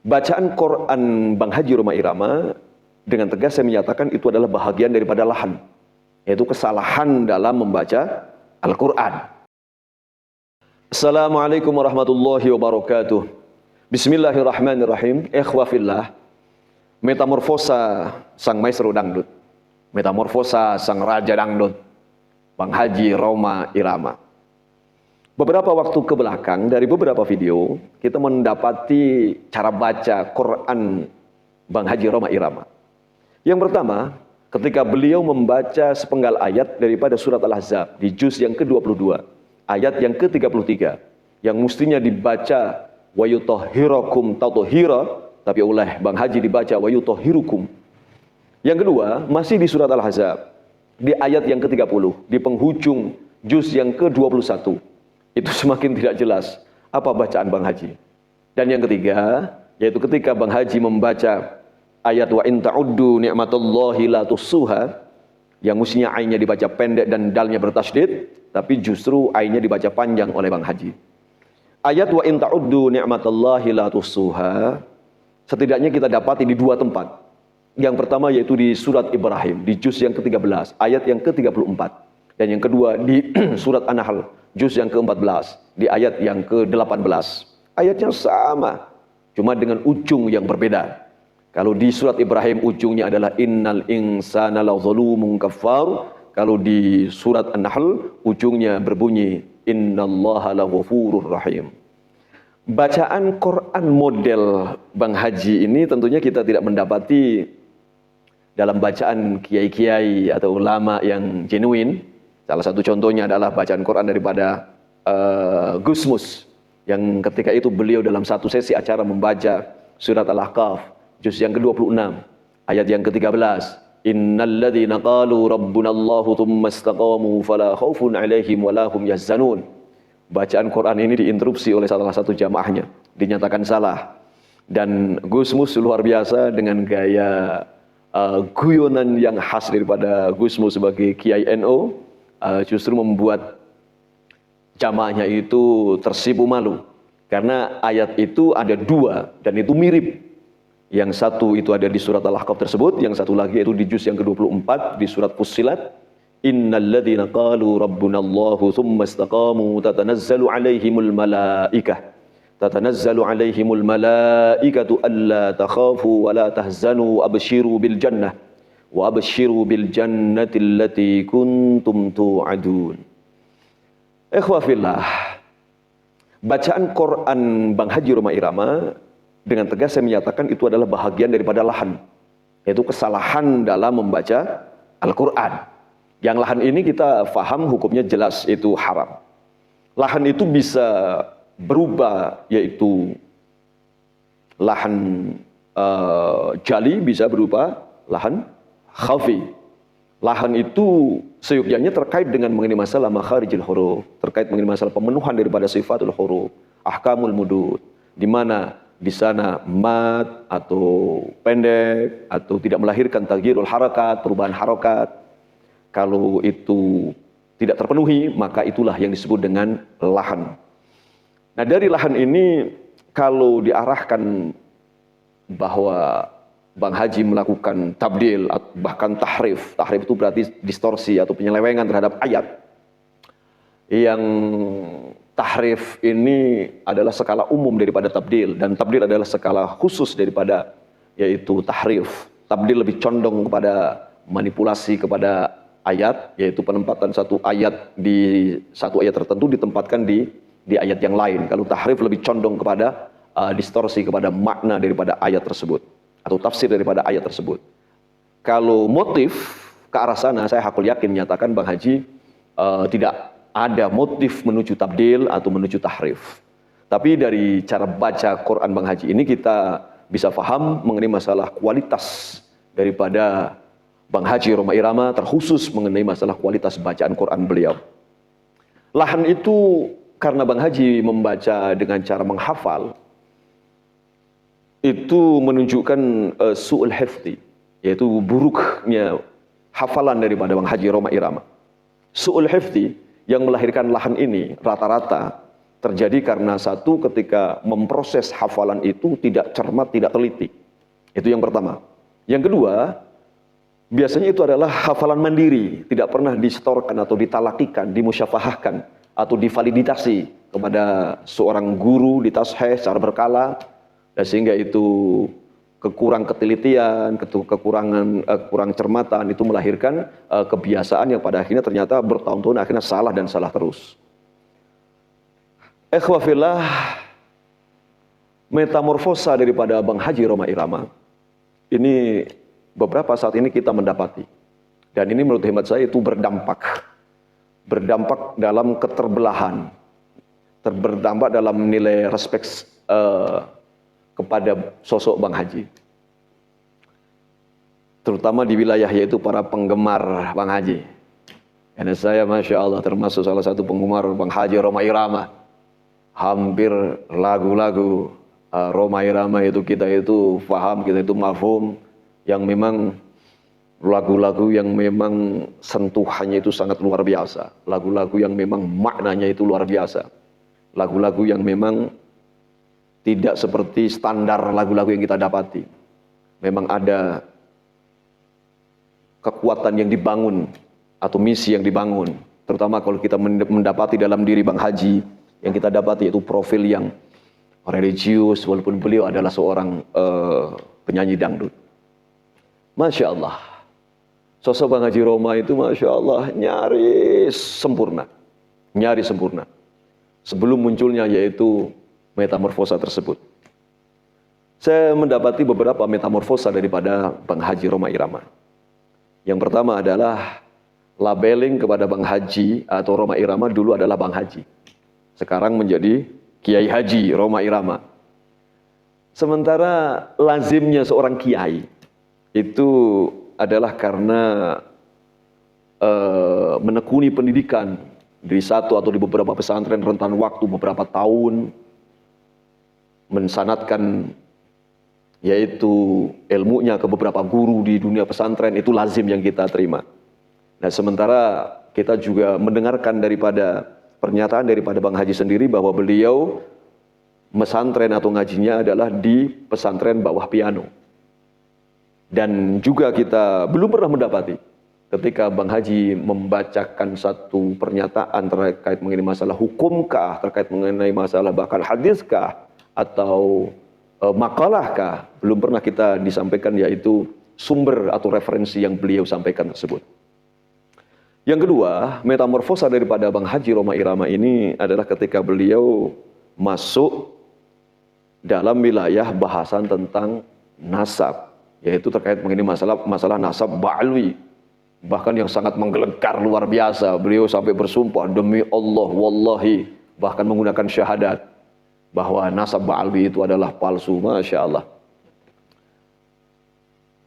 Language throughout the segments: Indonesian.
Bacaan Quran Bang Haji Roma Irama dengan tegas saya menyatakan itu adalah bahagian daripada lahan, yaitu kesalahan dalam membaca Al-Quran. Assalamualaikum warahmatullahi wabarakatuh. Bismillahirrahmanirrahim. Ikhwafillah, metamorfosa sang maestro dangdut, metamorfosa sang raja dangdut, Bang Haji Roma Irama. Beberapa waktu ke belakang dari beberapa video kita mendapati cara baca Quran Bang Haji Roma Irama. Yang pertama, ketika beliau membaca sepenggal ayat daripada surat Al-Ahzab di juz yang ke-22, ayat yang ke-33, yang mestinya dibaca wa yutahhirakum tatahira, tapi oleh Bang Haji dibaca wa yutahhirukum. Yang kedua, masih di surat Al-Ahzab, di ayat yang ke-30, di penghujung juz yang ke-21. Itu semakin tidak jelas apa bacaan Bang Haji. Dan yang ketiga, yaitu ketika Bang Haji membaca ayat wa in ta'uddu ni'matallahi la tuhsuha, yang mestinya ainnya dibaca pendek dan dalnya bertasydid, tapi justru ainnya dibaca panjang oleh Bang Haji. Ayat wa in ta'uddu ni'matallahi la tuhsuha setidaknya kita dapati di dua tempat. Yang pertama yaitu di surat Ibrahim, di juz yang ke-13, ayat yang ke-34. Dan yang kedua di surat An-Nahl, juz yang ke-14, di ayat yang ke-18. Ayatnya sama, cuma dengan ujung yang berbeda. Kalau di surat Ibrahim ujungnya adalah innal insana lazalumun kafar. Kalau di surat An-Nahl ujungnya berbunyi innallaha laghafurur rahim. Bacaan Quran model Bang Haji ini tentunya kita tidak mendapati dalam bacaan kiai-kiai atau ulama yang genuine. Salah satu contohnya adalah bacaan Quran daripada Gusmus, yang ketika itu beliau dalam satu sesi acara membaca surat Al-Ahqaf, juz yang ke-26, ayat yang ke-13. Innal ladzina qalu rabbunallahu tsumma istaqamu fala khaufun 'alaihim wala hum yahzanun. Bacaan Quran ini diinterupsi oleh salah satu jamaahnya, dinyatakan salah. Dan Gusmus luar biasa dengan gaya guyonan yang khas daripada Gusmus sebagai Kiai NU. Justru membuat jamaahnya itu tersipu malu. Karena ayat itu ada dua dan itu mirip. Yang satu itu ada di surat Al-Ahqaf tersebut, yang satu lagi itu di juz yang ke-24 di surat Fussilat. Innal ladzina qalu rabbunallahu tsumma istaqamu tatanazzalu 'alaihimul malaikah. Tatanazzalu 'alaihimul malaikatu alla takhafu wa la tahzanu abshiru bil jannah. Wa abshiru bil jannati allati kuntum tu'adun. Ikhwafillah, bacaan Quran Bang Haji Roma Irama dengan tegas saya menyatakan itu adalah bahagian daripada lahan, yaitu kesalahan dalam membaca Al-Quran. Yang lahan ini kita faham hukumnya jelas, itu haram. Lahan itu bisa berubah, yaitu lahan jali, bisa berubah lahan khafi. Lahan itu seyogyanya terkait dengan mengenai masalah makharijil huruf, terkait mengenai masalah pemenuhan daripada sifatul huruf, ahkamul mudud, di mana di sana mat atau pendek atau tidak melahirkan taghyirul harakat, perubahan harakat. Kalau itu tidak terpenuhi, maka itulah yang disebut dengan lahan. Nah, dari lahan ini kalau diarahkan bahwa Bang Haji melakukan tabdil, bahkan tahrif. Tahrif itu berarti distorsi atau penyelewengan terhadap ayat. Yang tahrif ini adalah skala umum daripada tabdil, dan tabdil adalah skala khusus daripada yaitu tahrif. Tabdil lebih condong kepada manipulasi kepada ayat, yaitu penempatan satu ayat di satu ayat tertentu ditempatkan di ayat yang lain. Kalau tahrif lebih condong kepada distorsi kepada makna daripada ayat tersebut, atau tafsir daripada ayat tersebut. Kalau motif ke arah sana, saya hakul yakin menyatakan Bang Haji tidak ada motif menuju tabdil atau menuju tahrif. Tapi dari cara baca Quran Bang Haji ini kita bisa paham mengenai masalah kualitas daripada Bang Haji Roma Irama, terkhusus mengenai masalah kualitas bacaan Quran beliau. Lahan itu karena Bang Haji membaca dengan cara menghafal, itu menunjukkan su'ul hifdi, yaitu buruknya hafalan daripada Bang Haji Roma Irama. Su'ul hifdi yang melahirkan lahan ini rata-rata terjadi karena satu, ketika memproses hafalan itu tidak cermat, tidak teliti. Itu yang pertama. Yang kedua, biasanya itu adalah hafalan mandiri, tidak pernah disetorkan atau ditalakikan, dimusyafahahkan atau divalidasi kepada seorang guru di tasheh secara berkala, dan sehingga itu kekurang ketelitian, kurang cermatan, itu melahirkan kebiasaan yang pada akhirnya ternyata bertahun-tahun akhirnya salah dan salah terus. Ikhwafillah, metamorfosa daripada Bang Haji Rhoma Irama ini beberapa saat ini kita mendapati, dan ini menurut hemat saya itu berdampak dalam keterbelahan, berdampak dalam nilai respek kepada sosok Bang Haji, terutama di wilayah yaitu para penggemar Bang Haji. Karena saya Masya Allah termasuk salah satu penggemar Bang Haji Rhoma Irama. Hampir lagu-lagu Rhoma Irama itu kita itu paham, kita itu mafhum, yang memang lagu-lagu yang memang sentuhannya itu sangat luar biasa, lagu-lagu yang memang maknanya itu luar biasa, lagu-lagu yang memang tidak seperti standar lagu-lagu yang kita dapati. Memang ada kekuatan yang dibangun atau misi yang dibangun, terutama kalau kita mendapati dalam diri Bang Haji, yang kita dapati itu profil yang religius, walaupun beliau adalah seorang penyanyi dangdut. Masya Allah, sosok Bang Haji Rhoma itu Masya Allah nyaris sempurna, sebelum munculnya yaitu metamorfosa tersebut. Saya mendapati beberapa metamorfosa daripada Bang Haji Rhoma Irama. Yang pertama adalah labeling kepada Bang Haji atau Rhoma Irama dulu adalah Bang Haji, sekarang menjadi Kiai Haji Rhoma Irama. Sementara lazimnya seorang kiai itu adalah karena menekuni pendidikan di satu atau di beberapa pesantren rentan waktu beberapa tahun, mensanatkan yaitu ilmunya ke beberapa guru di dunia pesantren, itu lazim yang kita terima. Nah, sementara kita juga mendengarkan daripada pernyataan daripada Bang Haji sendiri bahwa beliau mesantren atau ngajinya adalah di pesantren bawah piano. Dan juga kita belum pernah mendapati ketika Bang Haji membacakan satu pernyataan terkait mengenai masalah hukumkah, terkait mengenai masalah bahkan hadiskah atau makalahkah, belum pernah kita disampaikan yaitu sumber atau referensi yang beliau sampaikan tersebut. Yang kedua, metamorfosa daripada Bang Haji Rhoma Irama ini adalah ketika beliau masuk dalam wilayah bahasan tentang nasab, yaitu terkait mengenai masalah nasab ba'alwi, bahkan yang sangat menggelegar luar biasa. Beliau sampai bersumpah demi Allah wallahi, bahkan menggunakan syahadat bahwa nasab ba'alwi itu adalah palsu. Masya Allah.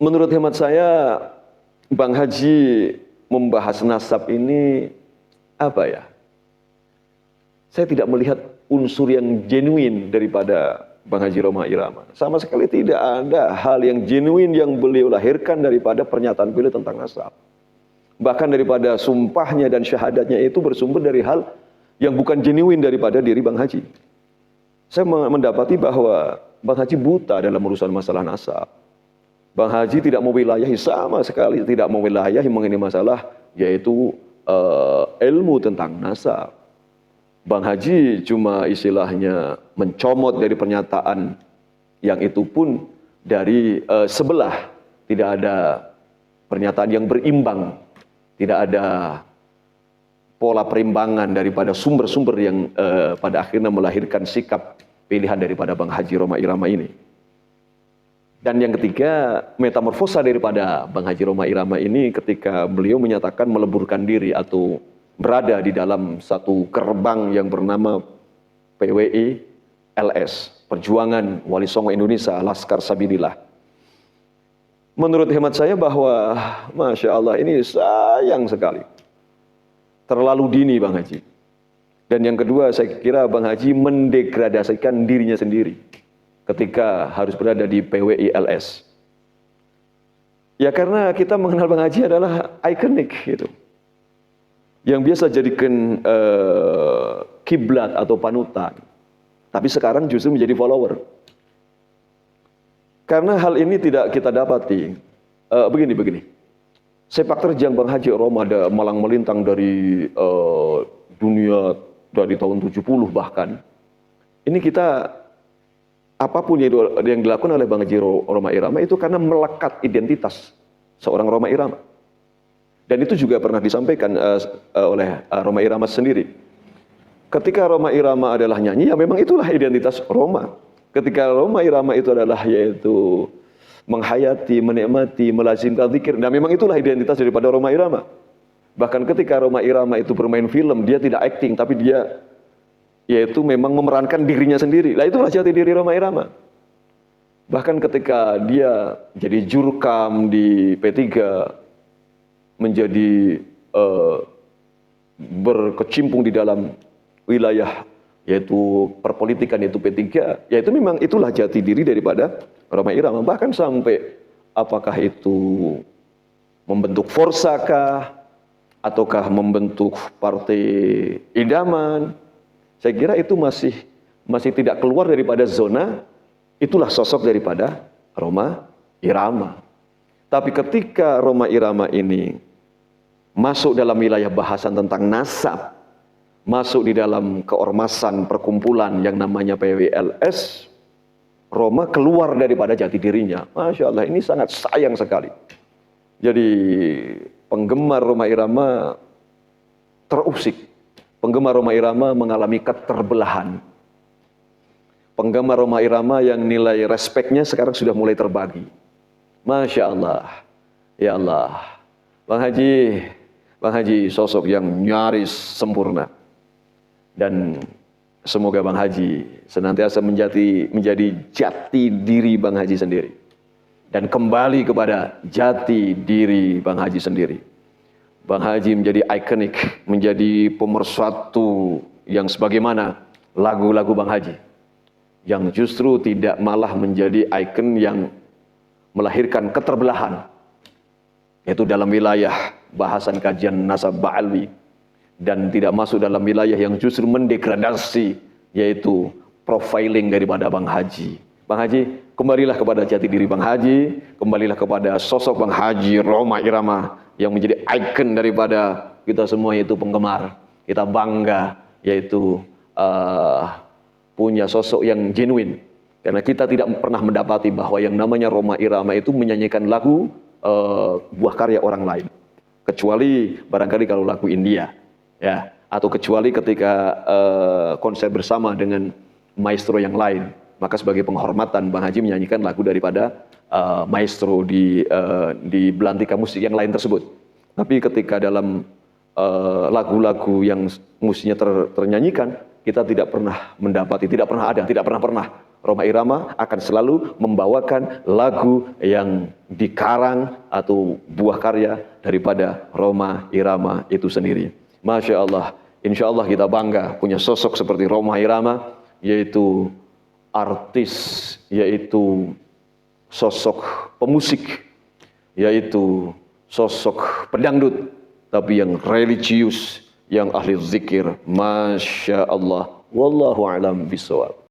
Menurut hemat saya, Bang Haji membahas nasab ini apa ya? Saya tidak melihat unsur yang genuine daripada Bang Haji Rhoma Irama. Sama sekali tidak ada hal yang genuine yang beliau lahirkan daripada pernyataan beliau tentang nasab. Bahkan daripada sumpahnya dan syahadatnya itu bersumber dari hal yang bukan genuine daripada diri Bang Haji. Saya mendapati bahwa Bang Haji buta dalam urusan masalah nasab. Bang Haji tidak mewilayahi, sama sekali tidak mewilayahi mengenai masalah yaitu ilmu tentang nasab. Bang Haji cuma istilahnya mencomot dari pernyataan yang itu pun dari sebelah. Tidak ada pernyataan yang berimbang, tidak ada pola perimbangan daripada sumber-sumber yang pada akhirnya melahirkan sikap pilihan daripada Bang Haji Rhoma Irama ini. Dan yang ketiga, metamorfosa daripada Bang Haji Rhoma Irama ini ketika beliau menyatakan meleburkan diri atau berada di dalam satu gerbang yang bernama PWI LS, Perjuangan Wali Songo Indonesia Laskar Sabilillah. Menurut hemat saya bahwa Masya Allah ini sayang sekali, terlalu dini Bang Haji. Dan yang kedua, saya kira Bang Haji mendegradasikan dirinya sendiri ketika harus berada di PWI LS. Ya karena kita mengenal Bang Haji adalah ikonik gitu, yang biasa jadikan kiblat atau panutan. Tapi sekarang justru menjadi follower. Karena hal ini tidak kita dapati. Begini. Sepak terjang Bang Haji Roma malang melintang dari dunia dari tahun 70 bahkan. Ini kita, apapun yang dilakukan oleh Bang Haji Roma Irama itu karena melekat identitas seorang Roma Irama. Dan itu juga pernah disampaikan oleh Roma Irama sendiri. Ketika Roma Irama adalah nyanyi, ya memang itulah identitas Roma. Ketika Roma Irama itu adalah yaitu menghayati, menikmati, melazimkan zikir. Nah memang itulah identitas daripada Roma Irama. Bahkan ketika Roma Irama itu bermain film, dia tidak acting, tapi dia yaitu memang memerankan dirinya sendiri. Nah itulah jati diri Roma Irama. Bahkan ketika dia jadi jurkam di P3, menjadi berkecimpung di dalam wilayah yaitu perpolitikan, yaitu P3, yaitu memang itulah jati diri daripada Roma Irama. Bahkan sampai apakah itu membentuk Forsakah ataukah membentuk Partai Idaman, saya kira itu masih tidak keluar daripada zona, itulah sosok daripada Roma Irama. Tapi ketika Roma Irama ini masuk dalam wilayah bahasan tentang nasab, masuk di dalam keormasan perkumpulan yang namanya PWLS, Roma keluar daripada jati dirinya. Masya Allah, ini sangat sayang sekali. Jadi penggemar Roma Irama terusik. Penggemar Roma Irama mengalami keterbelahan. Penggemar Roma Irama yang nilai respeknya sekarang sudah mulai terbagi. Masya Allah. Ya Allah. Bang Haji sosok yang nyaris sempurna. Dan semoga Bang Haji senantiasa menjadi jati diri Bang Haji sendiri. Dan kembali kepada jati diri Bang Haji sendiri. Bang Haji menjadi ikonik, menjadi pemersatu yang sebagaimana lagu-lagu Bang Haji. Yang justru tidak malah menjadi ikon yang melahirkan keterbelahan. Yaitu dalam wilayah bahasan kajian nasab ba'alwi. Dan tidak masuk dalam wilayah yang justru mendegradasi, yaitu profiling daripada Bang Haji. Bang Haji, kembalilah kepada jati diri Bang Haji, kembalilah kepada sosok Bang Haji Roma Irama yang menjadi ikon daripada kita semua, yaitu penggemar. Kita bangga, yaitu punya sosok yang genuine. Karena kita tidak pernah mendapati bahwa yang namanya Roma Irama itu menyanyikan lagu buah karya orang lain. Kecuali barangkali kalau lagu India. Ya, atau kecuali ketika konser bersama dengan maestro yang lain, maka sebagai penghormatan Bang Haji menyanyikan lagu daripada maestro di belantika musik yang lain tersebut. Tapi ketika dalam lagu-lagu yang musiknya ternyanyikan, kita tidak pernah mendapati, tidak pernah Roma Irama akan selalu membawakan lagu yang dikarang atau buah karya daripada Roma Irama itu sendiri. Masya Allah, insya Allah kita bangga punya sosok seperti Roma Irama, yaitu artis, yaitu sosok pemusik, yaitu sosok pedangdut, tapi yang religius, yang ahli zikir. Masya Allah, wallahu a'lam bishawab.